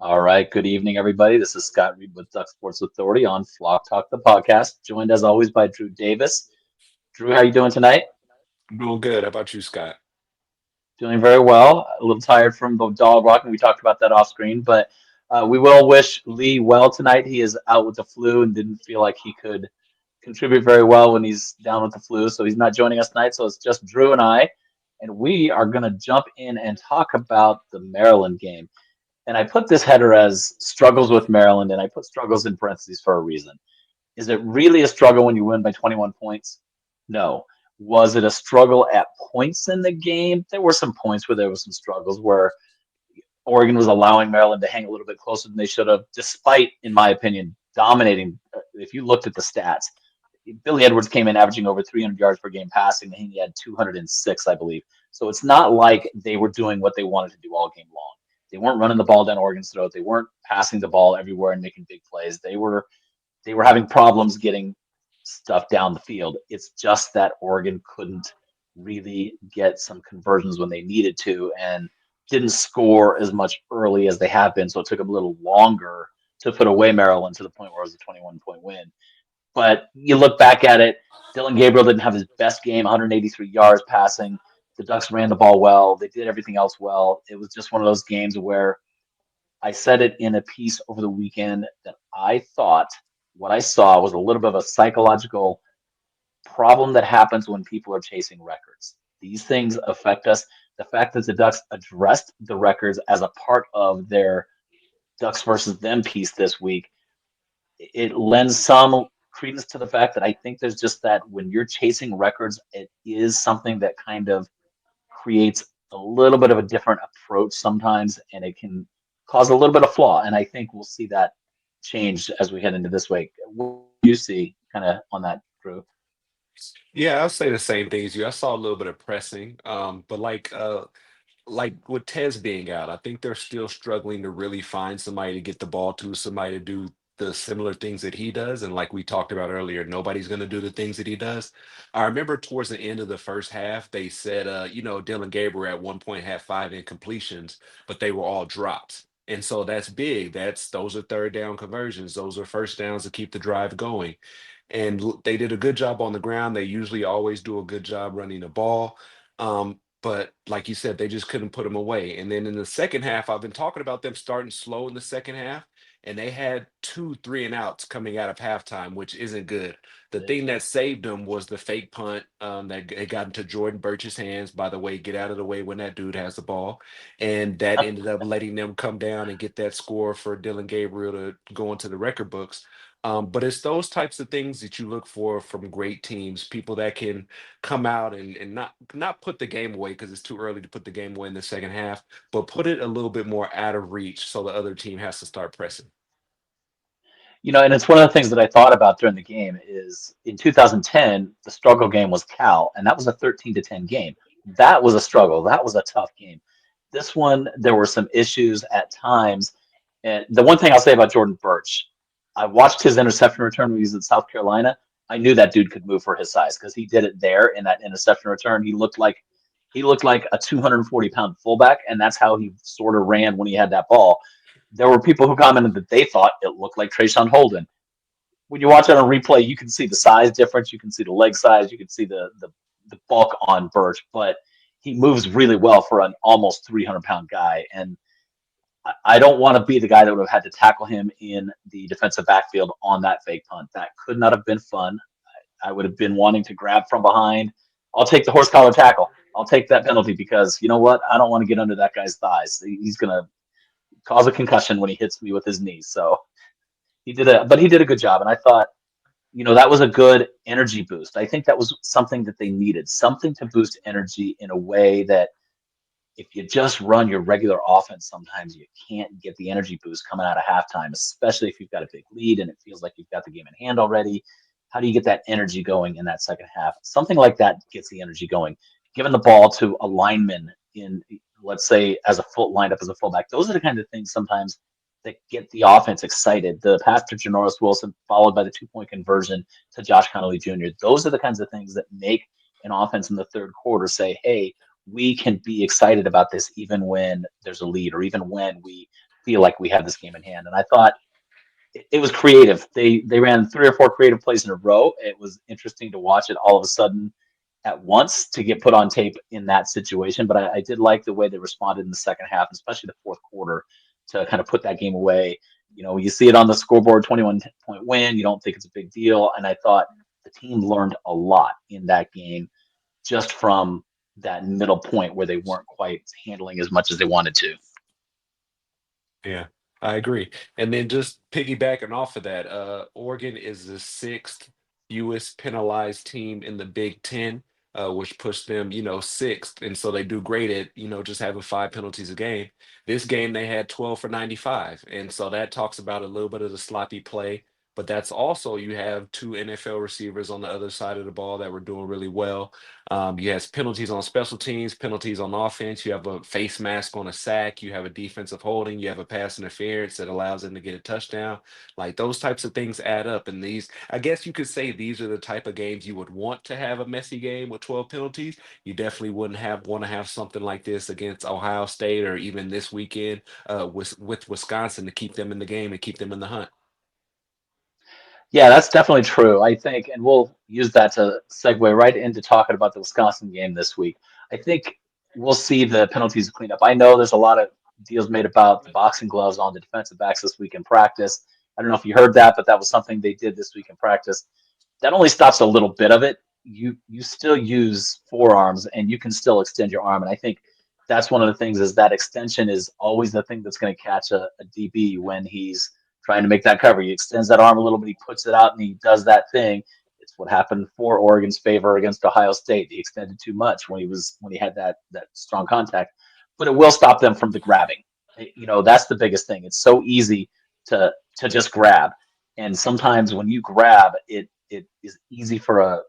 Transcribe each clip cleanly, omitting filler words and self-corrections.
All right. Good evening, everybody. This is Scott Reed with Duck Sports Authority on Flock Talk, the podcast, joined as always by Drew Davis. Drew, how you doing tonight? I'm doing good. How about you, Scott? Doing very well. A little tired from the dog walking. We talked about that off screen, but we will wish Lee well tonight. He is out with the flu and didn't feel like he could contribute very well when he's down with the flu, so he's not joining us tonight. So it's just Drew and I, and we are going to jump in and talk about the Maryland game. And I put this header as struggles with Maryland, and I put struggles in parentheses for a reason. Is it really a struggle when you win by 21 points? No. Was it a struggle at points in the game? There were some points where there were some struggles where Oregon was allowing Maryland to hang a little bit closer than they should have, despite, in my opinion, dominating. If you looked at the stats, Billy Edwards came in averaging over 300 yards per game passing, and he had 206, I believe. So it's not like they were doing what they wanted to do all game long. They weren't running the ball down Oregon's throat. They weren't passing the ball everywhere and making big plays. They were having problems getting stuff down the field. It's just that Oregon couldn't really get some conversions when they needed to and didn't score as much early as they have been. So it took them a little longer to put away Maryland to the point where it was a 21-point win. But you look back at it, Dylan Gabriel didn't have his best game, 183 yards passing. The Ducks ran the ball well. They did everything else well. It was just one of those games where I said it in a piece over the weekend that I thought what I saw was a little bit of a psychological problem that happens when people are chasing records. These things affect us. The fact that the Ducks addressed the records as a part of their Ducks versus them piece this week, it lends some credence to the fact that I think there's just that when you're chasing records, it is something that kind of creates a little bit of a different approach sometimes, and it can cause a little bit of flaw. And I think we'll see that change as we head into this week. What do you see kind of on that, Drew? Yeah, I'll say the same thing as you. I saw a little bit of pressing, but like with Tez being out, I think they're still struggling to really find somebody to get the ball to, somebody to do the similar things that he does. And like we talked about earlier, nobody's going to do the things that he does. I remember towards the end of the first half, they said, Dylan Gabriel at one point had 5 incompletions, but they were all drops. And so that's big. Those are third down conversions. Those are first downs to keep the drive going. And they did a good job on the ground. They usually always do a good job running the ball. But like you said, they just couldn't put them away. And then in the second half, I've been talking about them starting slow in the second half, and they had two three and outs coming out of halftime, which isn't good. The thing that saved them was the fake punt that it got into Jordan Birch's hands. By the way, get out of the way when that dude has the ball, and that ended up letting them come down and get that score for Dylan Gabriel to go into the record books. But it's those types of things that you look for from great teams, people that can come out and not put the game away because it's too early to put the game away in the second half, but put it a little bit more out of reach so the other team has to start pressing. And it's one of the things that I thought about during the game is in 2010, the struggle game was Cal, and that was a 13-10 game. That was a struggle. That was a tough game. This one, there were some issues at times. And the one thing I'll say about Jordan Birch, I watched his interception return when he was in South Carolina. I knew that dude could move for his size because he did it there in that interception return. He looked like a 240-pound fullback, and that's how he sort of ran when he had that ball. There were people who commented that they thought it looked like Trayshawn Holden. When you watch it on replay, you can see the size difference, you can see the leg size, you can see the bulk on Birch, but he moves really well for an almost 300-pound guy. And I don't want to be the guy that would have had to tackle him in the defensive backfield on that fake punt. That could not have been fun. I would have been wanting to grab from behind. I'll take the horse collar tackle. I'll take that penalty because you know what? I don't want to get under that guy's thighs. He's going to cause a concussion when he hits me with his knees. So he did a good job. And I thought, that was a good energy boost. I think that was something that they needed, something to boost energy in a way that if you just run your regular offense, sometimes you can't get the energy boost coming out of halftime, especially if you've got a big lead and it feels like you've got the game in hand already. How do you get that energy going in that second half? Something like that gets the energy going. Giving the ball to a lineman in, let's say, as a full lined up as a fullback, those are the kind of things sometimes that get the offense excited. The pass to Janoris Wilson, followed by the 2-point conversion to Josh Connolly Jr. Those are the kinds of things that make an offense in the third quarter say, hey, we can be excited about this even when there's a lead or even when we feel like we have this game in hand. And I thought it was creative. They ran 3 or 4 creative plays in a row. It was interesting to watch it all of a sudden at once to get put on tape in that situation. But I did like the way they responded in the second half, especially the fourth quarter, to kind of put that game away. You see it on the scoreboard, 21-point win. You don't think it's a big deal. And I thought the team learned a lot in that game just from that middle point where they weren't quite handling as much as they wanted to. Yeah, I agree. And then just piggybacking off of that, Oregon is the sixth fewest penalized team in the Big Ten, which pushed them, sixth. And so they do great at, just having 5 penalties a game. This game they had 12 for 95. And so that talks about a little bit of the sloppy play. But that's also you have two NFL receivers on the other side of the ball that were doing really well. You have penalties on special teams, penalties on offense. You have a face mask on a sack. You have a defensive holding. You have a pass interference that allows them to get a touchdown. Like those types of things add up. And these, I guess you could say these are the type of games you would want to have a messy game with 12 penalties. You definitely wouldn't have want to have something like this against Ohio State or even this weekend with Wisconsin to keep them in the game and keep them in the hunt. Yeah, that's definitely true. I think, and we'll use that to segue right into talking about the Wisconsin game this week. I think we'll see the penalties clean up. I know there's a lot of deals made about the boxing gloves on the defensive backs this week in practice. I don't know if you heard that, but that was something they did this week in practice. That only stops a little bit of it. You still use forearms and you can still extend your arm. And I think that's one of the things is that extension is always the thing that's going to catch a DB when he's trying to make that cover. He extends that arm a little bit, he puts it out, and he does that thing. It's what happened for Oregon's favor against Ohio State. He extended too much when he had that strong contact, but it will stop them from the grabbing. That's the biggest thing. It's so easy to just grab, and sometimes when you grab, it is easy for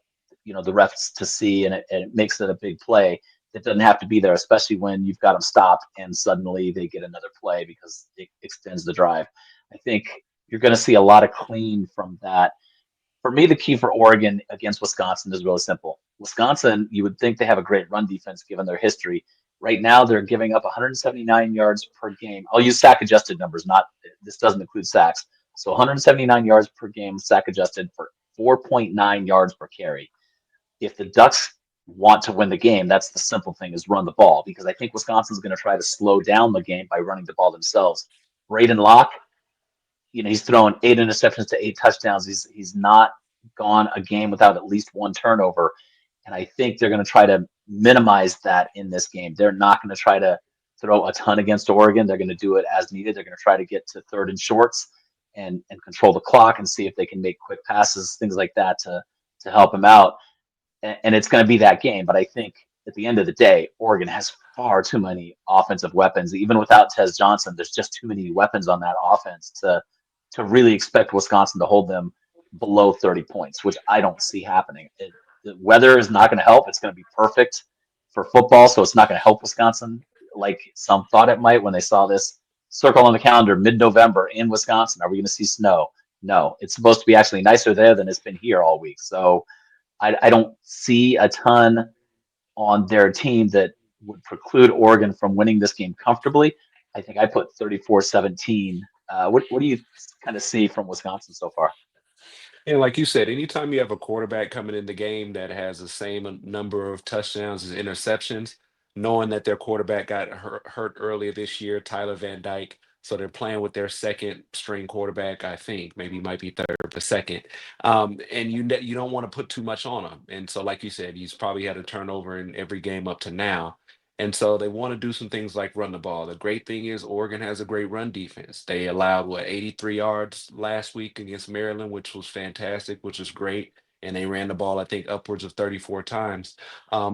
the refs to see, and it makes it a big play. It doesn't have to be there, especially when you've got them stopped and suddenly they get another play because it extends the drive. I think you're going to see a lot of clean from that. For me, the key for Oregon against Wisconsin is really simple. Wisconsin, you would think they have a great run defense given their history. Right now, they're giving up 179 yards per game. I'll use sack adjusted numbers, not this doesn't include sacks. So 179 yards per game, sack adjusted for 4.9 yards per carry. If the Ducks want to win the game, that's the simple thing is run the ball because I think Wisconsin's going to try to slow down the game by running the ball themselves. Braden Locke, he's thrown 8 interceptions to 8 touchdowns. He's not gone a game without at least one turnover. And I think they're going to try to minimize that in this game. They're not going to try to throw a ton against Oregon. They're going to do it as needed. They're going to try to get to third and shorts and control the clock and see if they can make quick passes, things like that to help him out. And it's going to be that game. But I think at the end of the day, Oregon has far too many offensive weapons. Even without Tez Johnson, there's just too many weapons on that offense to really expect Wisconsin to hold them below 30 points, which I don't see happening. The weather is not going to help. It's going to be perfect for football, so it's not going to help Wisconsin like some thought it might when they saw this circle on the calendar mid-November in Wisconsin. Are we going to see snow? No, it's supposed to be actually nicer there than it's been here all week. So I don't see a ton on their team that would preclude Oregon from winning this game comfortably. I think I put 34-17. What do you kind of see from Wisconsin so far? And like you said, anytime you have a quarterback coming in the game that has the same number of touchdowns as interceptions, knowing that their quarterback got hurt earlier this year, Tyler Van Dyke, so they're playing with their second string quarterback, I think, maybe might be third, but second. And you don't want to put too much on him. And so, like you said, he's probably had a turnover in every game up to now. And so they want to do some things like run the ball. The great thing is Oregon has a great run defense. They allowed 83 yards last week against Maryland, which was fantastic, which was great. And they ran the ball, I think, upwards of 34 times.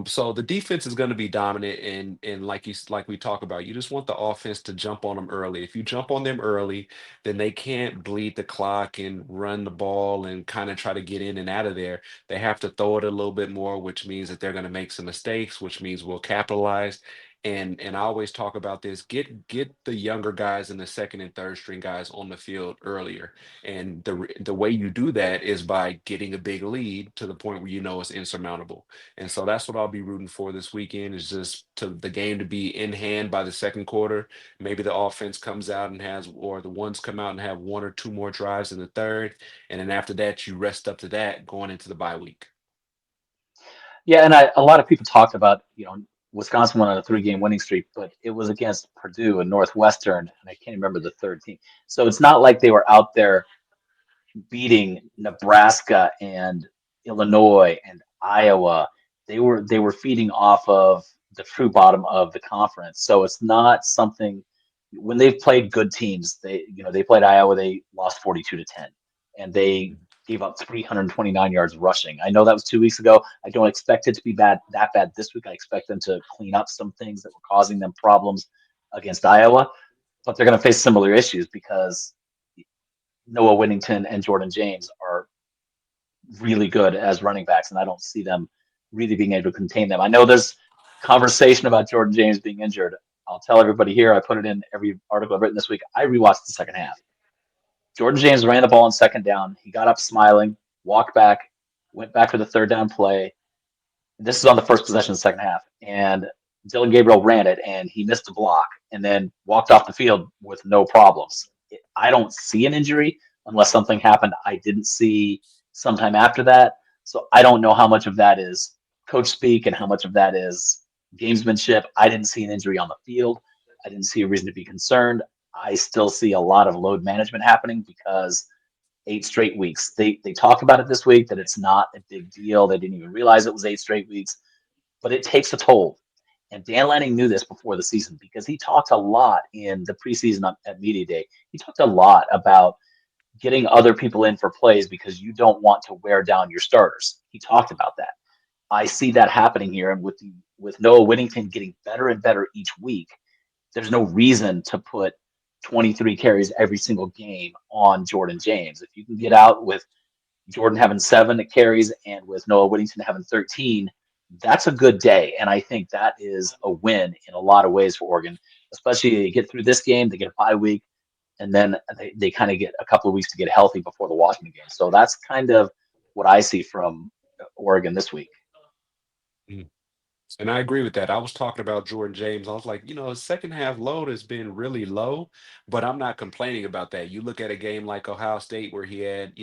So the defense is going to be dominant, and like we talk about, you just want the offense to jump on them early. If you jump on them early, then they can't bleed the clock and run the ball and kind of try to get in and out of there. They have to throw it a little bit more, which means that they're going to make some mistakes, which means we'll capitalize. And I always talk about this: get the younger guys and the second and third string guys on the field earlier. And the way you do that is by getting a big lead to the point where you know it's insurmountable. And so that's what I'll be rooting for this weekend, is just to the game to be in hand by the second quarter. Maybe the offense comes out and has, or the ones come out and have one or two more drives in the third, and then after that you rest up to that going into the bye week. Yeah, and a lot of people talked about, Wisconsin went on a three-game winning streak, but it was against Purdue and Northwestern, and I can't remember the third team. So it's not like they were out there beating Nebraska and Illinois and Iowa. They were feeding off of the true bottom of the conference. So it's not something when they've played good teams, they played Iowa, they lost 42 to 10 and they gave up 329 yards rushing. I know that was 2 weeks ago. I don't expect it to be that bad this week. I expect them to clean up some things that were causing them problems against Iowa, but they're going to face similar issues because Noah Whittington and Jordan James are really good as running backs, and I don't see them really being able to contain them. I know there's conversation about Jordan James being injured. I'll tell everybody here. I put it in every article I've written this week. I rewatched the second half. Jordan James ran the ball on second down. He got up smiling, walked back, went back for the third down play. This is on the first possession of the second half, and Dylan Gabriel ran it, and he missed a block, and then walked off the field with no problems. I don't see an injury unless something happened I didn't see sometime after that. So I don't know how much of that is coach speak and how much of that is gamesmanship. I didn't see an injury on the field. I didn't see a reason to be concerned. I still see a lot of load management happening because 8 straight weeks. They talk about it this week that it's not a big deal. They didn't even realize it was 8 straight weeks, but it takes a toll. And Dan Lanning knew this before the season because he talked a lot in the preseason at media day. He talked a lot about getting other people in for plays because you don't want to wear down your starters. He talked about that. I see that happening here, and with Noah Whittington getting better and better each week, there's no reason to put 23 carries every single game on Jordan James. If you can get out with Jordan having 7 carries and with Noah Whittington having 13, that's a good day. And I think that is a win in a lot of ways for Oregon, especially they get through this game, they get a bye week, and then they kind of get a couple of weeks to get healthy before the Washington game. So that's kind of what I see from Oregon this week. And I agree with that. I was talking about Jordan James. I was like, his second half load has been really low, but I'm not complaining about that. You look at a game like Ohio State where he had,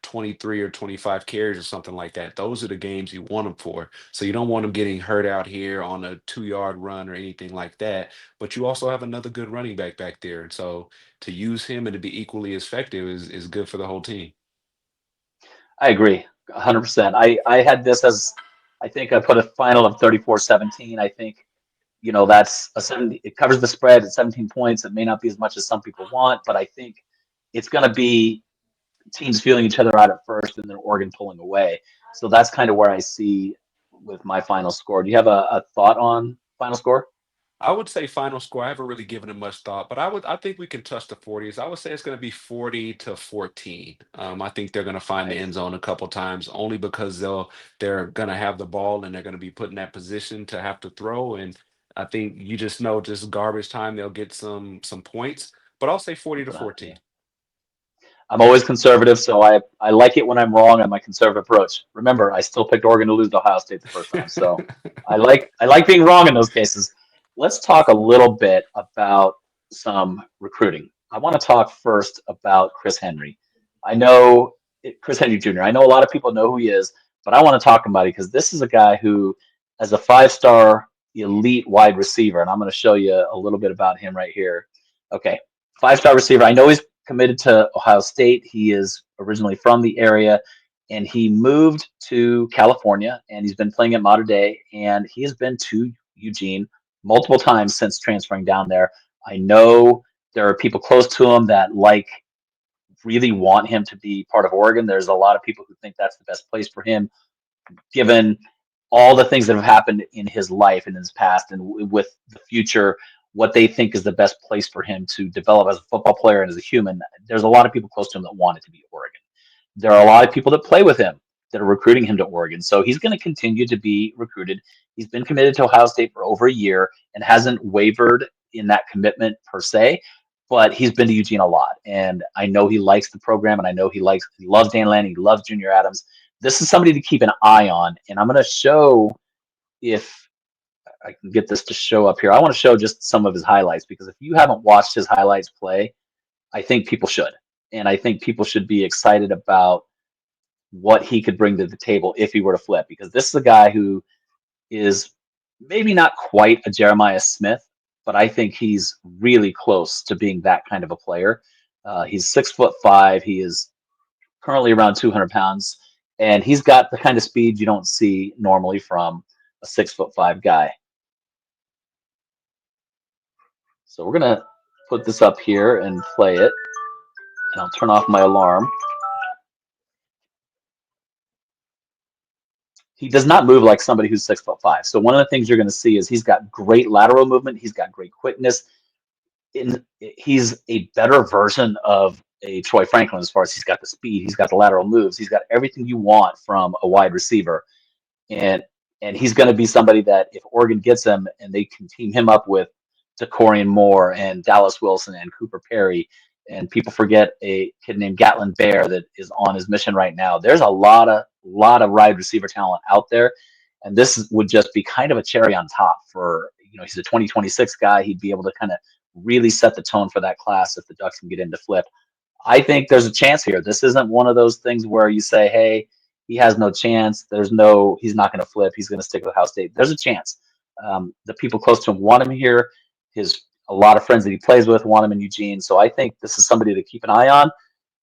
23 or 25 carries or something like that. Those are the games you want him for. So you don't want him getting hurt out here on a 2-yard run or anything like that. But you also have another good running back there. And so to use him and to be equally as effective is good for the whole team. I agree 100%. I had this as, I think I put a final of 34-17. I think, that's a 70, it covers the spread at 17 points. It may not be as much as some people want, but I think it's going to be teams feeling each other out at first and then Oregon pulling away. So that's kind of where I see with my final score. Do you have a thought on final score? I would say final score. I haven't really given it much thought, but I think we can touch the 40s. I would say it's going to be 40 to 14. I think they're going to find the Nice. end zone a couple times, only because they're going to have the ball and they're going to be put in that position to have to throw. And I think you just know, just garbage time, they'll get some points. But I'll say 40 to Yeah. 14. I'm always conservative, so I like it when I'm wrong on my conservative approach. Remember, I still picked Oregon to lose to Ohio State the first time, so I like being wrong in those cases. Let's talk a little bit about some recruiting. I want to talk first about Chris Henry. I know Chris Henry Jr. I know a lot of people know who he is, but I want to talk about it because this is a guy who, as a five-star elite wide receiver, and I'm going to show you a little bit about him right here. Okay, five-star receiver. I know he's committed to Ohio State. He is originally from the area and he moved to California and he's been playing at Mater Dei and he has been to Eugene multiple times since transferring down there. I know there are people close to him that really want him to be part of Oregon. There's a lot of people who think that's the best place for him given all the things that have happened in his life and in his past and with the future, what they think is the best place for him to develop as a football player and as a human. There's a lot of people close to him that want it to be Oregon. There are a lot of people that play with him that are recruiting him to Oregon. So he's going to continue to be recruited. He's been committed to Ohio State for over a year and hasn't wavered in that commitment per se, but he's been to Eugene a lot. And I know he likes the program, and I know he loves Dan Lanning, he loves Junior Adams. This is somebody to keep an eye on. And I'm going to show, if I can get this to show up here, I want to show just some of his highlights, because if you haven't watched his highlights play, I think people should. And I think people should be excited about what he could bring to the table if he were to flip, because this is a guy who is maybe not quite a Jeremiah Smith, but I think he's really close to being that kind of a player. He's 6'5". He is currently around 200 pounds, and he's got the kind of speed you don't see normally from a 6'5" guy. So we're gonna put this up here and play it, and I'll turn off my alarm. He does not move like somebody who's 6'5". So one of the things you're going to see is he's got great lateral movement. He's got great quickness. He's a better version of a Troy Franklin as far as he's got the speed, he's got the lateral moves, he's got everything you want from a wide receiver. And he's going to be somebody that if Oregon gets him and they can team him up with DeCorian Moore and Dallas Wilson and Cooper Perry, and people forget a kid named Gatlin Bear that is on his mission right now. There's a lot of wide receiver talent out there, and this would just be kind of a cherry on top for, he's a 2026 guy. He'd be able to kind of really set the tone for that class if the Ducks can get into flip. I think there's a chance here. This isn't one of those things where you say, hey, he has no chance. He's not going to flip. He's going to stick with Ohio State. There's a chance. The people close to him want him here. A lot of friends that he plays with want him in Eugene. So I think this is somebody to keep an eye on.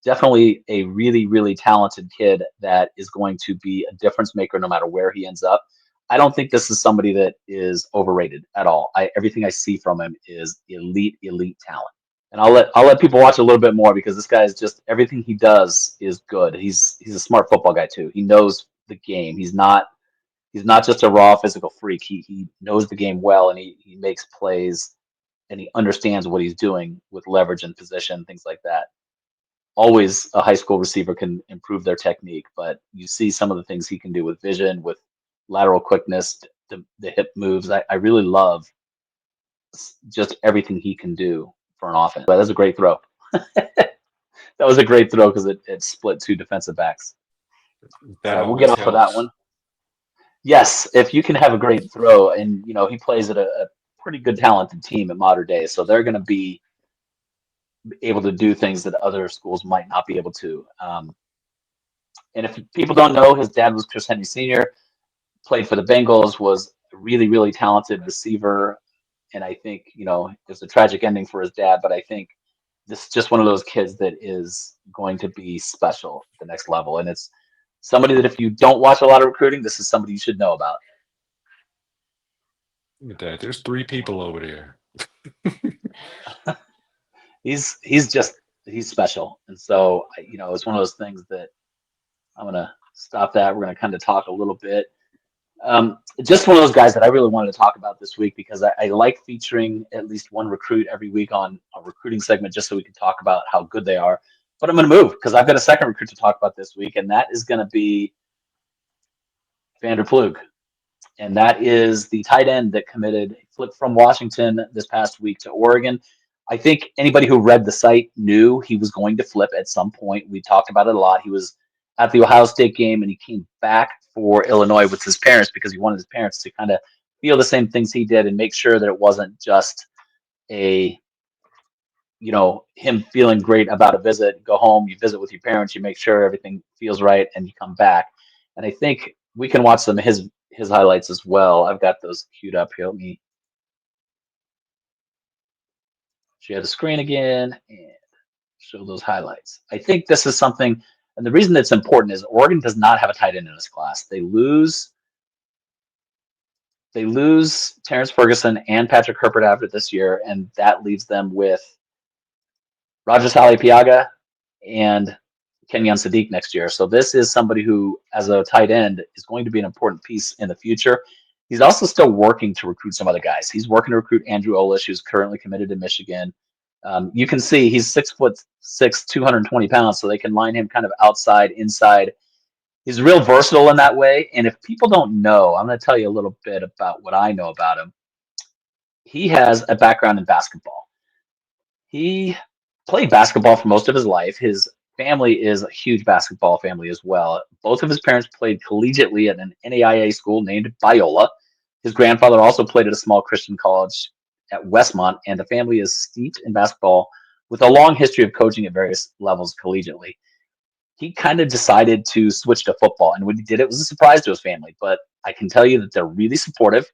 Definitely a really, really talented kid that is going to be a difference maker no matter where he ends up. I don't think this is somebody that is overrated at all. Everything I see from him is elite talent. And I'll let people watch a little bit more, because this guy is just, everything he does is good. He's a smart football guy too. He knows the game. He's not just a raw physical freak. He knows the game well, and he makes plays, and he understands what he's doing with leverage and position, things like that. Always a high school receiver can improve their technique, but you see some of the things he can do with vision, with lateral quickness, the hip moves. I really love just everything he can do for an offense. But that's a great throw. That was a great throw because it split two defensive backs. All That right, we'll get always off of that helps. one. Yes, if you can have a great throw, and he plays at a pretty good talented team at Mater Dei, so they're going to be able to do things that other schools might not be able to. And if people don't know, his dad was Chris Henry Sr., played for the Bengals, was a really, really talented receiver. And I think, it's a tragic ending for his dad, but I think this is just one of those kids that is going to be special at the next level. And it's somebody that if you don't watch a lot of recruiting, this is somebody you should know about. Look at that. There's three people over there. He's special. And so, it's one of those things that I'm going to stop that. We're going to kind of talk a little bit. Just one of those guys that I really wanted to talk about this week, because I like featuring at least one recruit every week on a recruiting segment, just so we can talk about how good they are. But I'm going to move, because I've got a second recruit to talk about this week, and that is going to be Vander Ploeg. And that is the tight end that flipped from Washington this past week to Oregon. I think anybody who read the site knew he was going to flip at some point. We talked about it a lot. He was at the Ohio State game, and he came back for Illinois with his parents, because he wanted his parents to kind of feel the same things he did and make sure that it wasn't just him feeling great about a visit. Go home, you visit with your parents, you make sure everything feels right, and you come back. And I think we can watch some of his highlights as well. I've got those queued up here. Let me share the screen again and show those highlights. I think this is something, and the reason that's important is Oregon does not have a tight end in this class. They lose Terrence Ferguson and Patrick Herbert after this year, and that leaves them with Roger Piaga and Kenyon Sadiq next year. So this is somebody who, as a tight end, is going to be an important piece in the future. He's also still working to recruit some other guys. He's working to recruit Andrew Olish, who's currently committed to Michigan. You can see he's 6'6", 220 pounds, so they can line him kind of outside, inside. He's real versatile in that way. And if people don't know, I'm going to tell you a little bit about what I know about him. He has a background in basketball. He played basketball for most of his life. His family is a huge basketball family as well. Both of his parents played collegiately at an NAIA school named Biola. His grandfather also played at a small Christian college at Westmont, and the family is steeped in basketball with a long history of coaching at various levels collegiately. He kind of decided to switch to football, and when he did, it was a surprise to his family. But I can tell you that they're really supportive.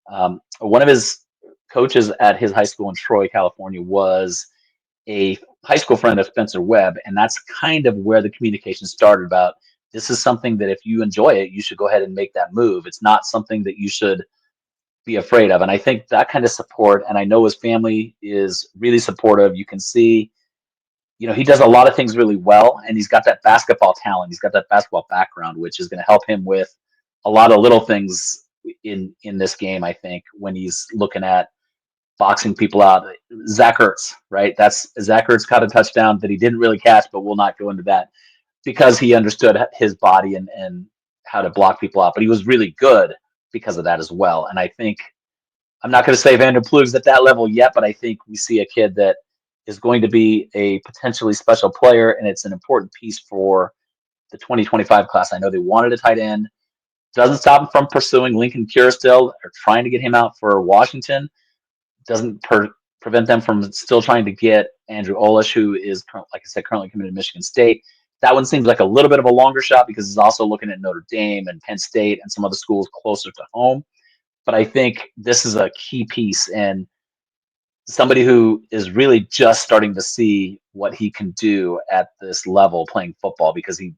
One of his coaches at his high school in Troy, California, was a high school friend of Spencer Webb, and that's kind of where the communication started about this is something that if you enjoy it, you should go ahead and make that move. It's not something that you should be afraid of. And I think that kind of support, and I know his family is really supportive. You can see, he does a lot of things really well, and he's got that basketball talent. He's got that basketball background, which is going to help him with a lot of little things in this game. I think when he's looking at boxing people out. Zach Ertz, right? That's Zach Ertz caught a touchdown that he didn't really catch, but we'll not go into that because he understood his body and how to block people out. But he was really good because of that as well. And I think I'm not going to say Vander Plug's at that level yet, but I think we see a kid that is going to be a potentially special player, and it's an important piece for the 2025 class. I know they wanted a tight end. Doesn't stop him from pursuing Lincoln Cure still or trying to get him out for Washington. Doesn't prevent them from still trying to get Andrew Olish, who is, like I said, currently committed to Michigan State. That one seems like a little bit of a longer shot because he's also looking at Notre Dame and Penn State and some other schools closer to home. But I think this is a key piece and somebody who is really just starting to see what he can do at this level playing football because he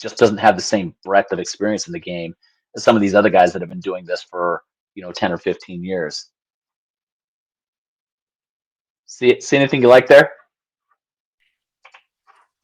just doesn't have the same breadth of experience in the game as some of these other guys that have been doing this for 10 or 15 years. See anything you like there?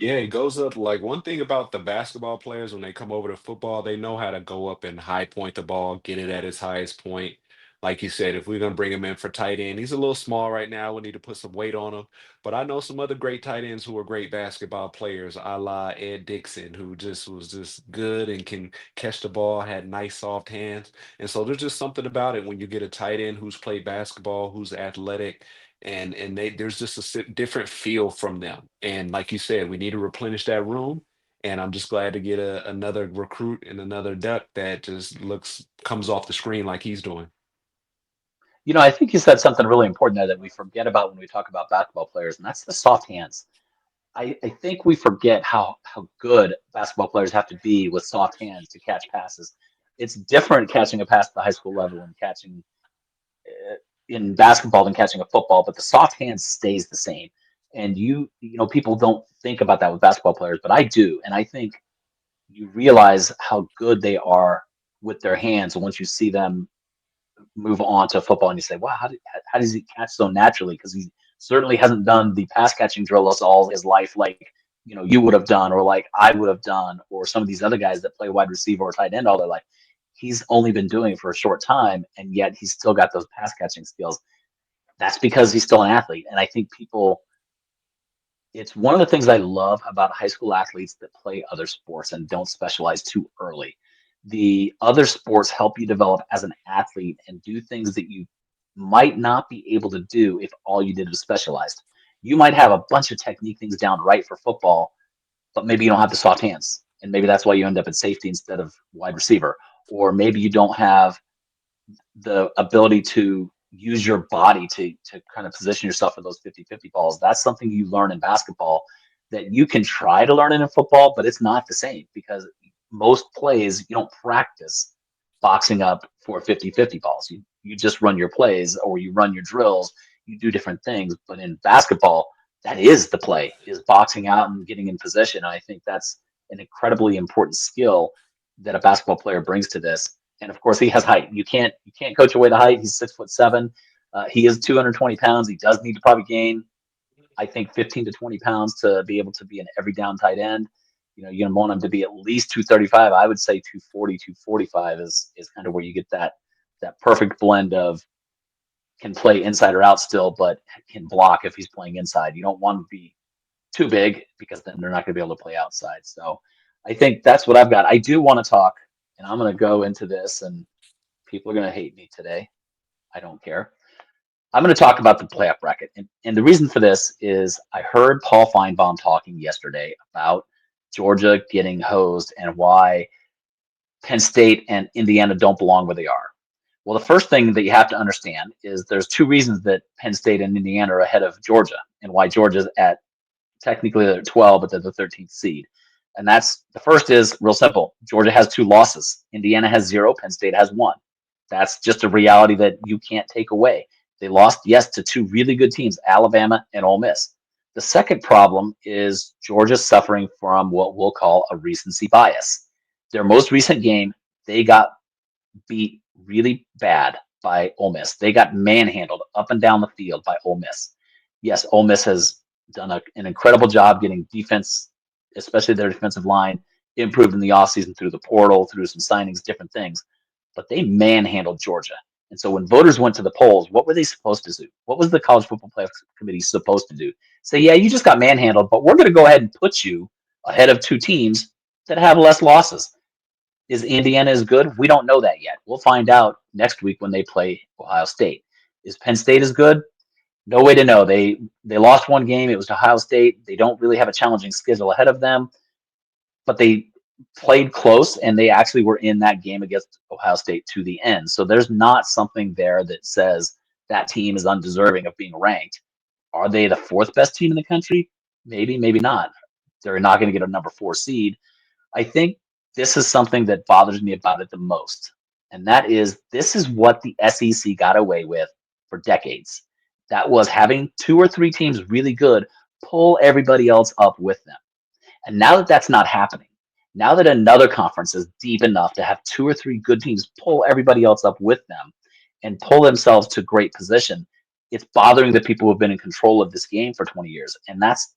Yeah, it goes up. Like one thing about the basketball players when they come over to football, they know how to go up and high point the ball, get it at its highest point. Like you said, if we're gonna bring him in for tight end, he's a little small right now. We need to put some weight on him. But I know some other great tight ends who are great basketball players, a la Ed Dixon, who just was just good and can catch the ball, had nice soft hands. And so there's just something about it when you get a tight end who's played basketball, who's athletic, and there's just a different feel from them. And like you said, we need to replenish that room. And I'm just glad to get another recruit and another duck that just looks comes off the screen like he's doing. I think you said something really important there that we forget about when we talk about basketball players, and that's the soft hands. I think we forget how good basketball players have to be with soft hands to catch passes. It's different catching a pass at the high school level and catching in basketball than catching a football, but the soft hand stays the same. And people don't think about that with basketball players, but I do, and I think you realize how good they are with their hands once you see them move on to football and you say, wow, how does he catch so naturally? Because he certainly hasn't done the pass catching drills all his life like you would have done or like I would have done or some of these other guys that play wide receiver or tight end all their life. He's only been doing it for a short time and yet he's still got those pass catching skills. That's because he's still an athlete. And I think people it's one of the things I love about high school athletes that play other sports and don't specialize too early. The other sports help you develop as an athlete and do things that you might not be able to do if all you did was specialized. You might have a bunch of technique things down right for football, but maybe you don't have the soft hands. And maybe that's why you end up at safety instead of wide receiver. Or maybe you don't have the ability to use your body to kind of position yourself for those 50-50 balls. That's something you learn in basketball that you can try to learn it in football, but it's not the same because most plays you don't practice boxing up for 50-50 balls. You just run your plays or you run your drills, you do different things. But in basketball, that is the play, is boxing out and getting in position. And I think that's an incredibly important skill that a basketball player brings to this. And of course, he has height. You can't coach away the height. He's 6'7". He is 220 pounds. He does need to probably gain, I think, 15 to 20 pounds to be able to be an every down tight end. You're gonna want him to be at least 235. I would say 240, 245 is kind of where you get that perfect blend of can play inside or out still, but can block if he's playing inside. You don't want him to be too big because then they're not going to be able to play outside. So I think that's what I've got. I do want to talk, and I'm going to go into this, and people are going to hate me today. I don't care. I'm going to talk about the playoff bracket. And the reason for this is I heard Paul Feinbaum talking yesterday about Georgia getting hosed and why Penn State and Indiana don't belong where they are. Well, the first thing that you have to understand is there's two reasons that Penn State and Indiana are ahead of Georgia and why Georgia's at technically they're 12, but they're the 13th seed. And that's the first is real simple. Georgia has two losses. Indiana has zero. Penn State has one. That's just a reality that you can't take away. They lost, yes, to two really good teams, Alabama and Ole Miss. The second problem is Georgia's suffering from what we'll call a recency bias. Their most recent game, they got beat really bad by Ole Miss. They got manhandled up and down the field by Ole Miss. Yes, Ole Miss has done an incredible job getting defense, especially their defensive line, improved in the offseason through the portal, through some signings, different things. But they manhandled Georgia. And so when voters went to the polls, what were they supposed to do? What was the College Football Playoff Committee supposed to do? Say, yeah, you just got manhandled, but we're going to go ahead and put you ahead of two teams that have less losses. Is Indiana as good? We don't know that yet. We'll find out next week when they play Ohio State. Is Penn State as good? No way to know. They lost one game. It was to Ohio State. They don't really have a challenging schedule ahead of them, but they played close and they actually were in that game against Ohio State to the end. So there's not something there that says that team is undeserving of being ranked. Are they the fourth best team in the country? Maybe, maybe not. They're not going to get a number 4 seed. I think this is something that bothers me about it the most. And that is this is what the SEC got away with for decades. That was having two or three teams really good pull everybody else up with them. And now that that's not happening, now that another conference is deep enough to have two or three good teams pull everybody else up with them and pull themselves to great position, it's bothering the people who have been in control of this game for 20 years. And that's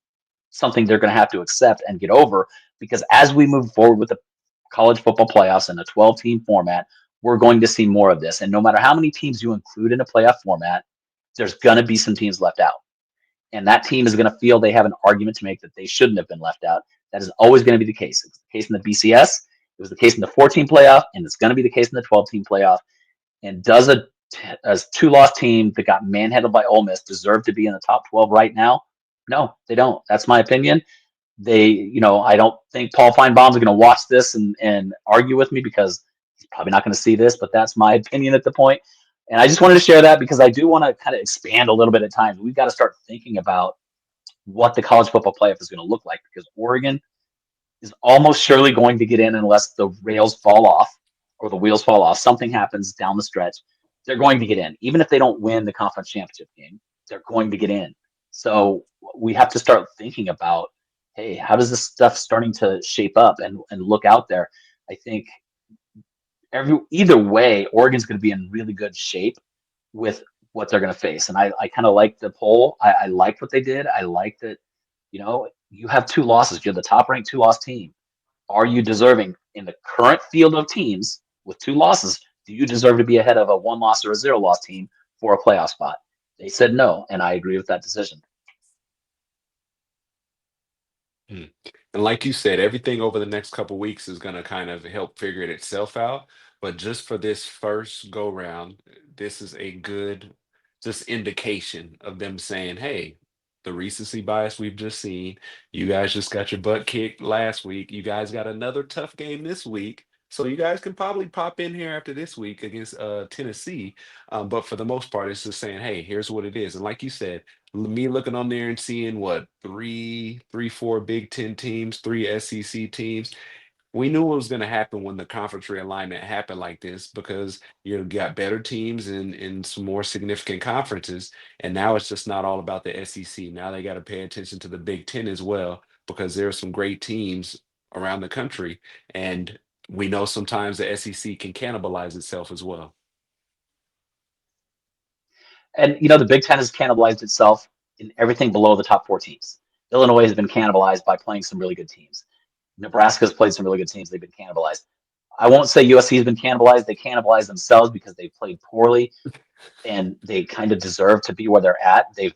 something they're going to have to accept and get over because as we move forward with the college football playoffs in a 12-team format, we're going to see more of this. And no matter how many teams you include in a playoff format, there's going to be some teams left out. And that team is going to feel they have an argument to make that they shouldn't have been left out. That is always going to be the case. It's the case in the BCS. It was the case in the 14 playoff, and it's going to be the case in the 12-team playoff. And does a two-loss team that got manhandled by Ole Miss deserve to be in the top 12 right now? No, they don't. That's my opinion. I don't think Paul Feinbaum's going to watch this and argue with me because he's probably not going to see this, but that's my opinion at the point. And I just wanted to share that because I do want to kind of expand a little bit at times. We've got to start thinking about what the college football playoff is going to look like because Oregon is almost surely going to get in unless the rails fall off or the wheels fall off. Something happens down the stretch. They're going to get in. Even if they don't win the conference championship game, they're going to get in. So we have to start thinking about, hey, how does this stuff starting to shape up and look out there? I think either way, Oregon's going to be in really good shape with what they're going to face. And I kind of like the poll. I liked what they did. I like that, you have two losses. You're the top ranked 2-loss team. Are you deserving in the current field of teams with two losses? Do you deserve to be ahead of a 1-loss or a 0-loss team for a playoff spot? They said no, and I agree with that decision. Mm. And like you said, everything over the next couple weeks is going to kind of help figure it itself out. But just for this first go round, this is a good just indication of them saying, hey, the recency bias we've just seen, you guys just got your butt kicked last week. You guys got another tough game this week. So you guys can probably pop in here after this week against Tennessee. But for the most part, it's just saying, hey, here's what it is. And like you said, me looking on there and seeing what four Big Ten teams, three SEC teams. We knew what was going to happen when the conference realignment happened like this because you got better teams in some more significant conferences, and now it's just not all about the SEC. Now they got to pay attention to the Big Ten as well because there are some great teams around the country, and we know sometimes the SEC can cannibalize itself as well. And the Big Ten has cannibalized itself in everything below the top 4 teams. Illinois has been cannibalized by playing some really good teams. Nebraska's played some really good teams. They've been cannibalized. I won't say USC has been cannibalized. They cannibalized themselves because they played poorly and they kind of deserve to be where they're at. They've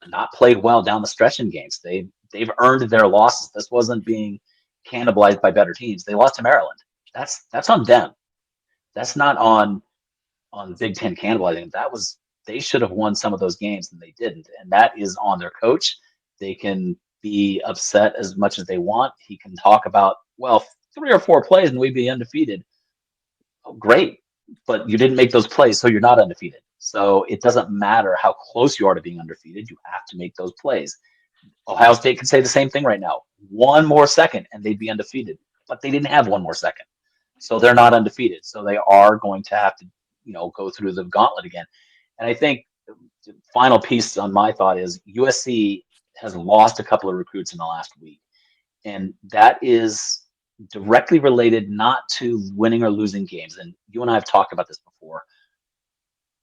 not played well down the stretch in games. They've earned their losses. This wasn't being cannibalized by better teams. They lost to Maryland. That's on them. That's not on Big Ten cannibalizing. They should have won some of those games and they didn't, and that is on their coach. They can be upset as much as they want. He can talk about, well, 3 or 4 plays and we'd be undefeated. Oh, great, but you didn't make those plays, so you're not undefeated. So it doesn't matter how close you are to being undefeated. You have to make those plays. Ohio State can say the same thing right now. One more second and they'd be undefeated, but they didn't have one more second. So they're not undefeated. So they are going to have to, go through the gauntlet again. And I think the final piece on my thought is USC has lost a couple of recruits in the last week. And that is directly related not to winning or losing games. And you and I have talked about this before.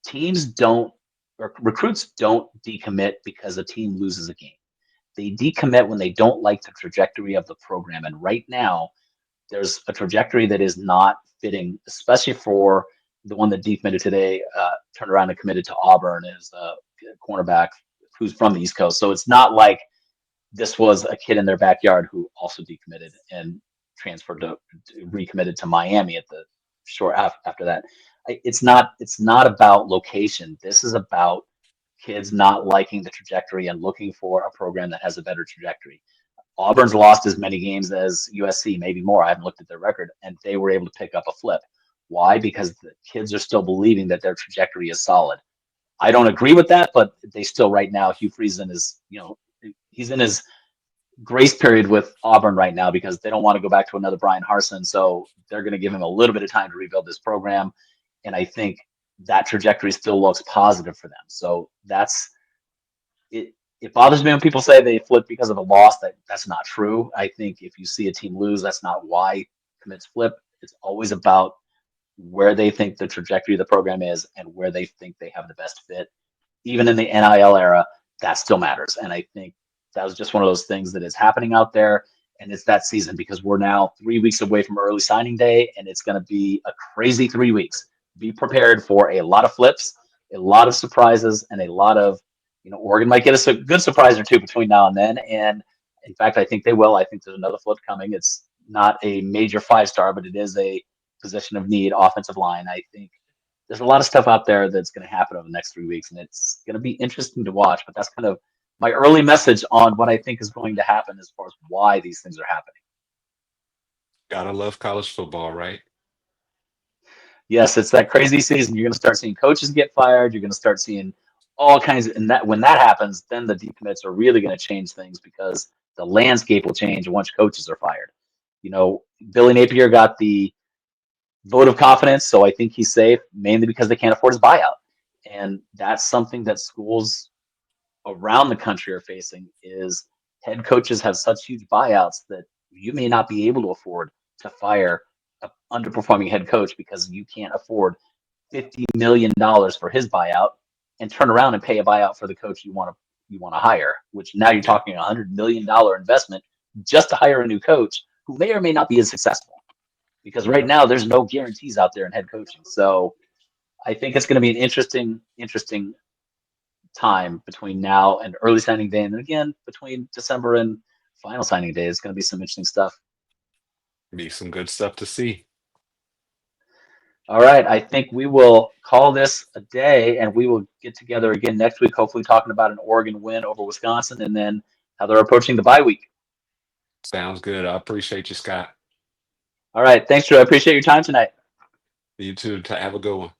Teams don't, or recruits don't decommit because a team loses a game. They decommit when they don't like the trajectory of the program. And right now, there's a trajectory that is not fitting, especially for the one that decommitted today, turned around and committed to Auburn as a cornerback who's from the East Coast. So it's not like this was a kid in their backyard who also decommitted and recommitted to Miami at the short after that. It's not about location. This is about kids not liking the trajectory and looking for a program that has a better trajectory. Auburn's lost as many games as USC, maybe more. I haven't looked at their record, and they were able to pick up a flip. Why? Because the kids are still believing that their trajectory is solid. I don't agree with that, but they still right now, Hugh Freeze he's in his grace period with Auburn right now because they don't want to go back to another Brian Harsin. So they're going to give him a little bit of time to rebuild this program. And I think that trajectory still looks positive for them. So that's it. It bothers me when people say they flip because of a loss. That's not true. I think if you see a team lose, that's not why commits flip. It's always about where they think the trajectory of the program is and where they think they have the best fit. Even in the NIL era, that still matters. And I think that was just one of those things that is happening out there. And it's that season because we're now 3 weeks away from early signing day, and it's going to be a crazy 3 weeks. Be prepared for a lot of flips, a lot of surprises, and a lot of, Oregon might get us a good surprise or two between now and then. And in fact, I think they will. I think there's another flip coming. It's not a major 5-star, but it is a position of need, offensive line. I think there's a lot of stuff out there that's going to happen over the next 3 weeks, and it's going to be interesting to watch. But that's kind of my early message on what I think is going to happen as far as why these things are happening. Gotta love college football, right? Yes, it's that crazy season. You're going to start seeing coaches get fired. You're going to start seeing all kinds of, and that when that happens, then the decommits are really going to change things because the landscape will change once coaches are fired. Billy Napier got the vote of confidence, so I think he's safe, mainly because they can't afford his buyout. And that's something that schools around the country are facing is head coaches have such huge buyouts that you may not be able to afford to fire an underperforming head coach because you can't afford $50 million for his buyout and turn around and pay a buyout for the coach you want to hire, which now you're talking $100 million investment just to hire a new coach who may or may not be as successful. Because right now there's no guarantees out there in head coaching. So I think it's going to be an interesting time between now and early signing day. And then again, between December and final signing day, it's going to be some interesting stuff. Be some good stuff to see. All right. I think we will call this a day and we will get together again next week, hopefully talking about an Oregon win over Wisconsin and then how they're approaching the bye week. Sounds good. I appreciate you, Scott. All right. Thanks, Drew. I appreciate your time tonight. You too. Have a good one.